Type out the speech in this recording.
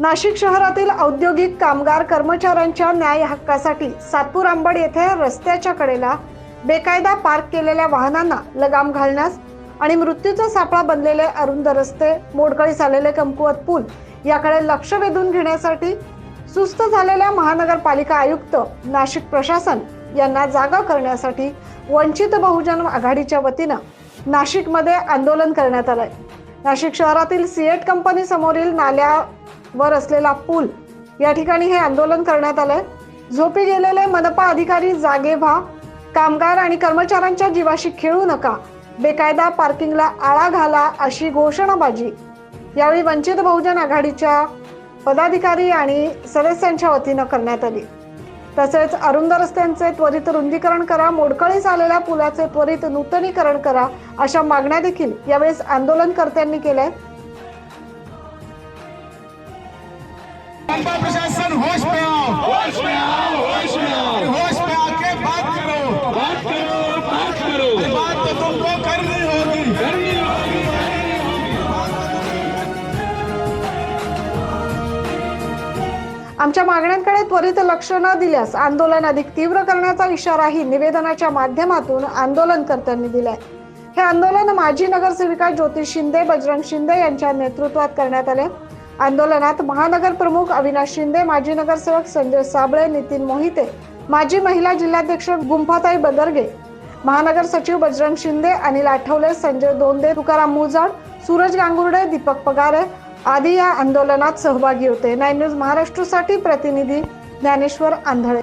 नाशिक शहरातील औद्योगिक कामगार कर्मचाऱ्यांच्या न्याय हक्कासाठी सातपूर अंबड येथे रस्त्याच्या कडेला बेकायदा पार्क केलेल्या वाहनांना लगाम घालण्यास आणि मृत्यूचा सापळा बनलेले अरुंद रस्ते, मोडकळीस आलेले कमकुवत पूल याकडे लक्ष वेधून घेण्यासाठी सुस्त झालेल्या महानगरपालिका आयुक्त, नाशिक प्रशासन यांना जागा करण्यासाठी वंचित बहुजन आघाडीच्या वतीनं नाशिकमध्ये आंदोलन करण्यात आलंय। नाशिक शहरातील सीएट कंपनी समोरील नाल्यावर असलेला पूल या ठिकाणी हे आंदोलन करण्यात आलंय। झोपी गेलेले मनपा अधिकारी जागे व्हा, कामगार आणि कर्मचाऱ्यांच्या जीवाशी खेळू नका, बेकायदा पार्किंगला आळा घाला अशी घोषणाबाजी यावेळी वंचित बहुजन आघाडीच्या पदाधिकारी आणि सदस्यांच्या वतीनं करण्यात आली। तसेच अरुंद रस्त्यांचे त्वरित रुंदीकरण करा, मोडकळीस आलेल्या पुलाचे त्वरित नूतनीकरण करा अशा मागण्या देखील यावेळी आंदोलनकर्त्यांनी केल्या। प्रशासन होश में आओ, होश में आओ, होश में आओ, होश में आके बात करो, बात करो, बात करो, बात तो तुमको करनी होगी, करनी होगी। आमच्या मागण्यांकडे त्वरित लक्ष न दिल्यास आंदोलन अधिक तीव्र करण्याचा इशाराही निवेदनाच्या माध्यमातून आंदोलनकर्त्यांनी दिलाय। हे आंदोलन माजी नगरसेविका ज्योती शिंदे, बजरंग शिंदे यांच्या नेतृत्वात करण्यात आले। आंदोलनात महानगर प्रमुख अविनाश शिंदे, माजी नगरसेवक संजय साबळे, नितीन मोहिते, माजी महिला जिल्हाध्यक्ष गुंफाताई बदरगे, महानगर सचिव बजरंग शिंदे, अनिल आठवले, संजय दोंदे, तुकाराम मुजाड, सूरज गांगुर्डे, दीपक पगारे आदी या आंदोलनात सहभागी होते। 9 न्यूज महाराष्ट्रसाठी प्रतिनिधी ज्ञानेश्वर आंधळे।